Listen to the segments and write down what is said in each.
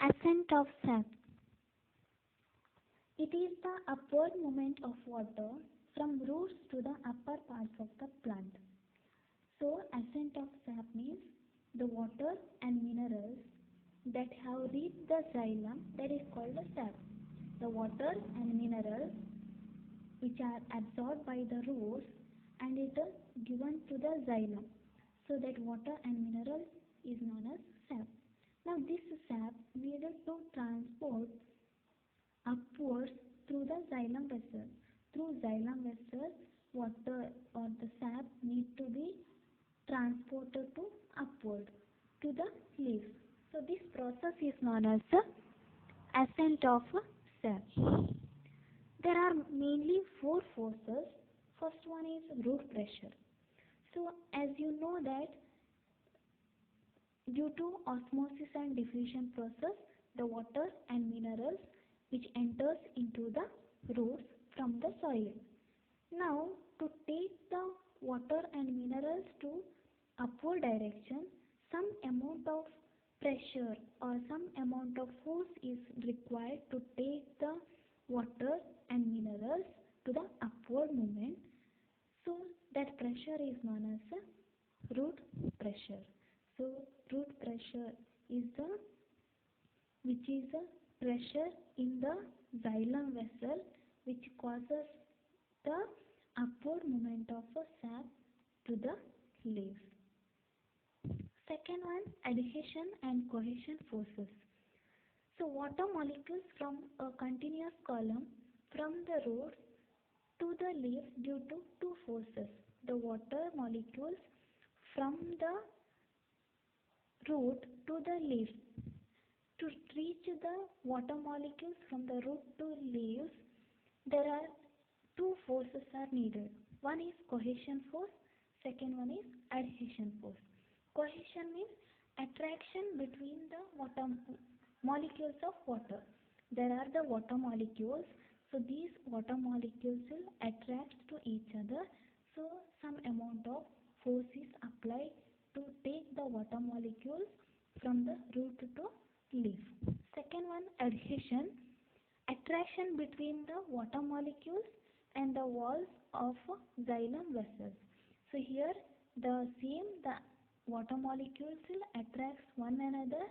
Ascent of sap. It is the upward movement of water from roots to the upper parts of the plant. So, ascent of sap means the water and minerals that have reached the xylem, that is called the sap. The water and minerals which are absorbed by the roots and it is given to the xylem. So that water and mineral is known as sap. Now this sap needed to transport upwards through the xylem vessel. Through xylem vessel, water or the sap need to be transported to upward to the leaves. So this process is known as the ascent of sap. There are mainly four forces. First one is root pressure. So as you know that due to osmosis and diffusion process, the water and minerals which enters into the roots from the soil. Now to take the water and minerals to upward direction, some amount of pressure or some amount of force is required to take the water and minerals to the upward movement. So that pressure is known as root pressure. So root pressure is the pressure in the xylem vessel which causes the upward movement of a sap to the leaves. Second one, adhesion and cohesion forces. So water molecules from a continuous column from the roots to the leaves due to two forces. The water molecules from the root to the leaves. To reach the water molecules from the root to leaves, there are two forces are needed. One is cohesion force, second one is adhesion force. Cohesion means attraction between the water molecules of water. There are the water molecules, so these water molecules will attract to each other. So some amount of force is applied to take the water molecules from the root to leaf. Second one, adhesion, attraction between the water molecules and the walls of xylem vessels. So here the water molecules will attract one another,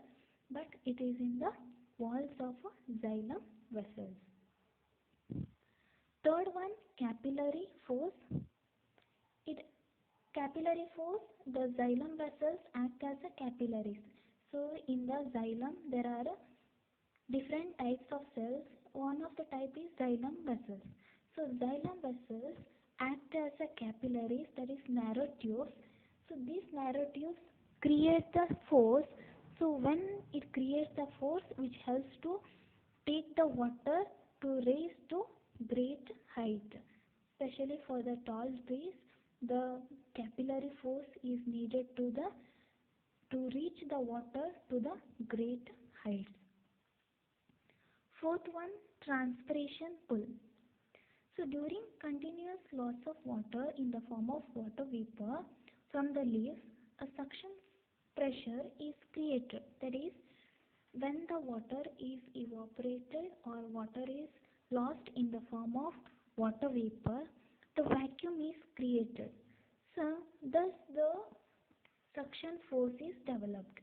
but it is in the walls of xylem vessels. Third one, capillary force. Capillary force, the xylem vessels act as a capillaries. So in the xylem there are different types of cells. One of the type is xylem vessels. So xylem vessels act as a capillaries, that is narrow tubes. So these narrow tubes create the force. So when it creates the force which helps to take the water to raise to great height. Especially for the tall trees, the capillary force is needed to reach the water to the great heights. Fourth one, transpiration pull. So during continuous loss of water in the form of water vapor from the leaves, a suction pressure is created. That is, when the water is evaporated or water is lost in the form of water vapor, the vacuum is created. So thus the suction force is developed.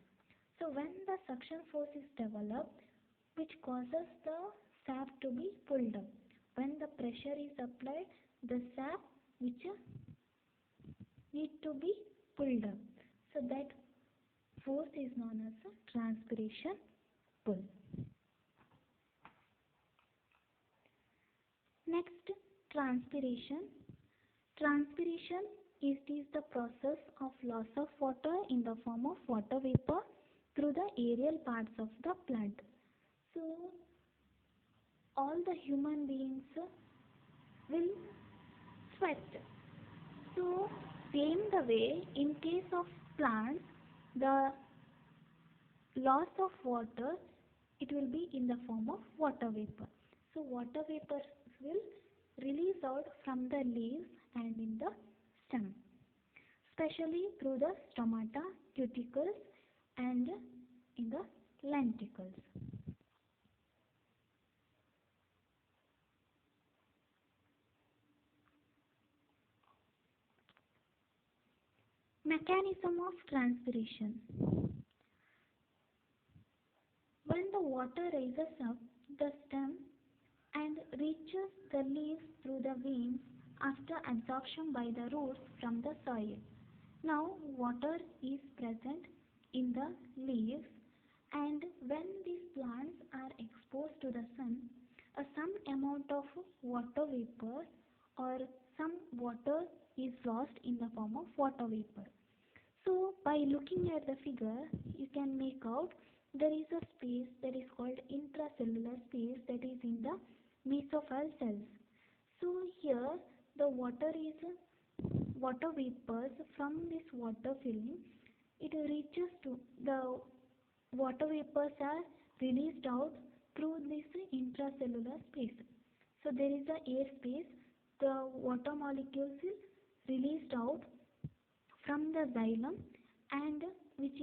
So when the suction force is developed, which causes the sap to be pulled up. When the pressure is applied, the sap which need to be pulled up. So that force is known as a transpiration pull. Next, transpiration. Transpiration is the process of loss of water in the form of water vapor through the aerial parts of the plant. So all the human beings will sweat. So same the way in case of plants, the loss of water, it will be in the form of water vapor. So water vapor will release out from the leaves and in the stem, especially through the stomata, cuticles and in the lenticles. Mechanism of transpiration. When the water rises up the stem and reaches the leaves through the veins after absorption by the roots from the soil. Now water is present in the leaves, and when these plants are exposed to the sun, some amount of water vapor or some water is lost in the form of water vapor. So by looking at the figure, you can make out there is a space that is called intracellular space that is in the mesophyll cells. So here the water vapors from this water film, it reaches to the water vapors are released out through this intracellular space. So there is a air space, the water molecules is released out from the xylem, and which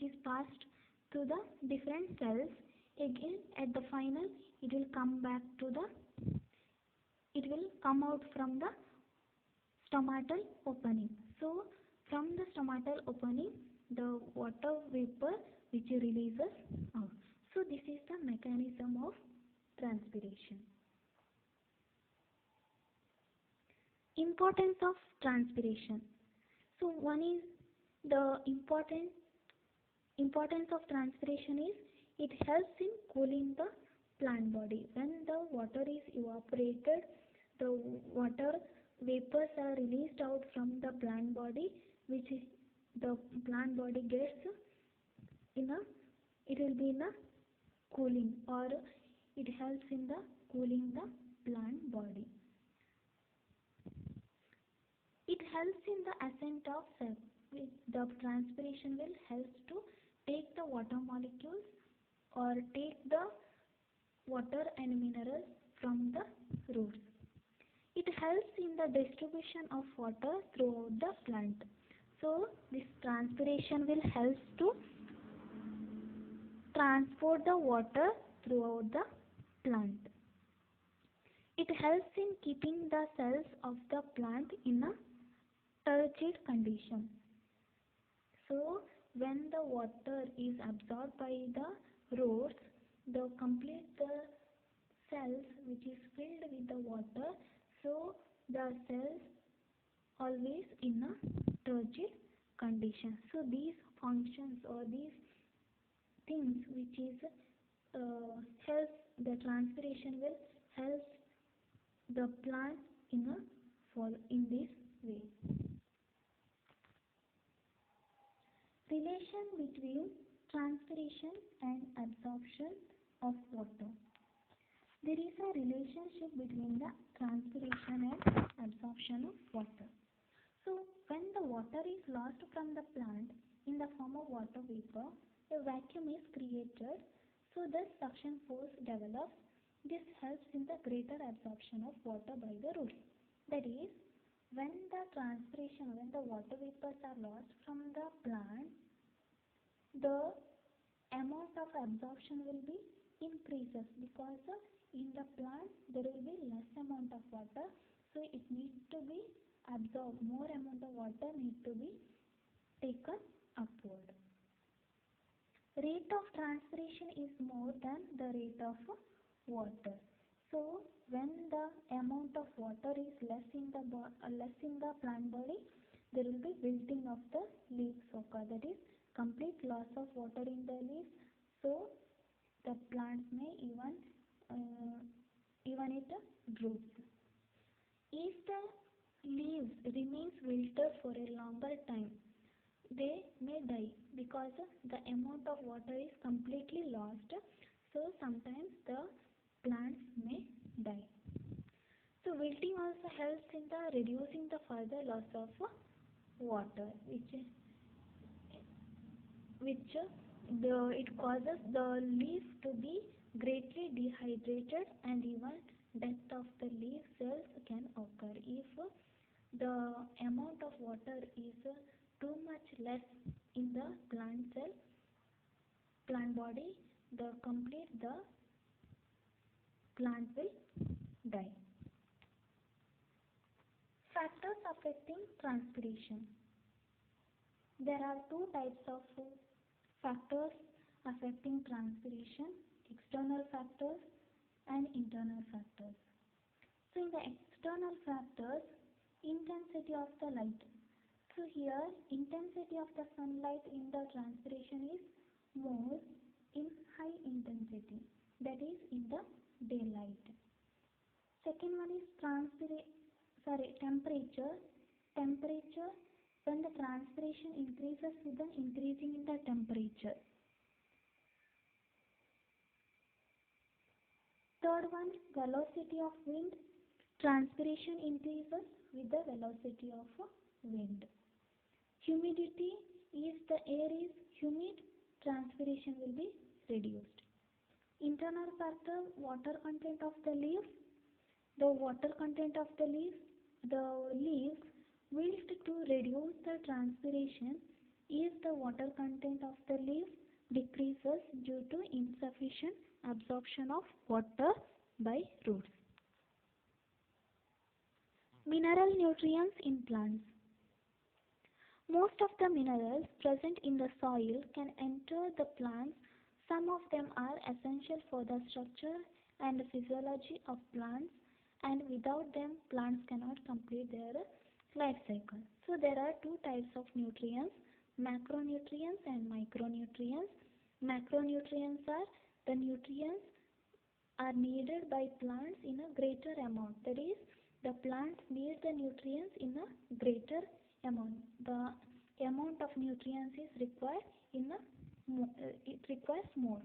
is passed to the different cells. Again at the final it will come back to the it will come out from the stomatal opening. So from the stomatal opening the water vapor which releases out. So this is the mechanism of transpiration. Importance of transpiration. So one is the importance of transpiration is it helps in cooling the plant body. When the water is evaporated, the water vapors are released out from the plant body, which is the plant body gets in a it will be in a cooling, or it helps in the cooling the plant body. It helps in the ascent of sap. The transpiration will help to take the water molecules or take the water and minerals from the roots. It helps in the distribution of water throughout the plant. So this transpiration will help to transport the water throughout the plant. It helps in keeping the cells of the plant in a turgid condition. So when the water is absorbed by the roots, the cells which is filled with the water, so the cells always in a turgid condition. So these functions or these things which is helps the transpiration will help the plant in this way. Relation between transpiration and absorption of water. There is a relationship between the transpiration and absorption of water. So when the water is lost from the plant in the form of water vapor, a vacuum is created, so the suction force develops. This helps in the greater absorption of water by the roots. That is, when the water vapors are lost from the plant, the amount of absorption will be increases, because in the plant there will be less amount of water, so it needs to be absorbed, more amount of water need to be taken upward. Rate of transpiration is more than the rate of water. So when the amount of water is less in the plant body, there will be wilting of the leaves occur, that is complete loss of water in the leaves. So the plants may even it droops. If the leaves remains wilted for a longer time, they may die, because the amount of water is completely lost. So sometimes the plants may die. So wilting also helps in the reducing the further loss of water, it causes the leaf to be greatly dehydrated, and even death of the leaf cells can occur if the amount of water is too much less in the plant body. The plant will die. Factors affecting transpiration. There are two types of factors affecting transpiration: external factors and internal factors. So in the external factors, intensity of the light. So here intensity of the sunlight in the transpiration is more in high intensity, that is in the daylight. Second one is temperature. Temperature, when the transpiration increases with the increasing in the temperature. Third one, velocity of wind. Transpiration increases with the velocity of wind. Humidity is the air is humid, transpiration will be reduced. Internal factor, water content of the leaves. The water content of the leaves wilt to reduce the transpiration if the water content of the leaves decreases due to insufficient absorption of water by roots. Mineral nutrients in plants. Most of the minerals present in the soil can enter the plants. Some of them are essential for the structure and physiology of plants, and without them plants cannot complete their life cycle. So there are two types of nutrients: macronutrients and micronutrients. Macronutrients are the nutrients are needed by plants in a greater amount. That is, the plants need the nutrients in a greater amount. The amount of nutrients is required it requires more.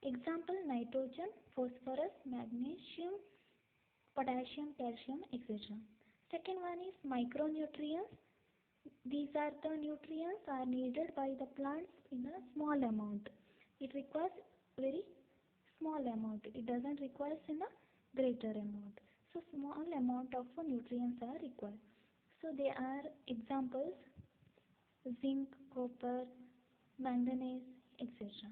Example: nitrogen, phosphorus, magnesium, potassium, calcium, etc. Second one is micronutrients. These are the nutrients are needed by the plants in a small amount. It requires very small amount. It doesn't require in a greater amount. So small amount of nutrients are required. So they are examples: zinc, copper, manganese, etc.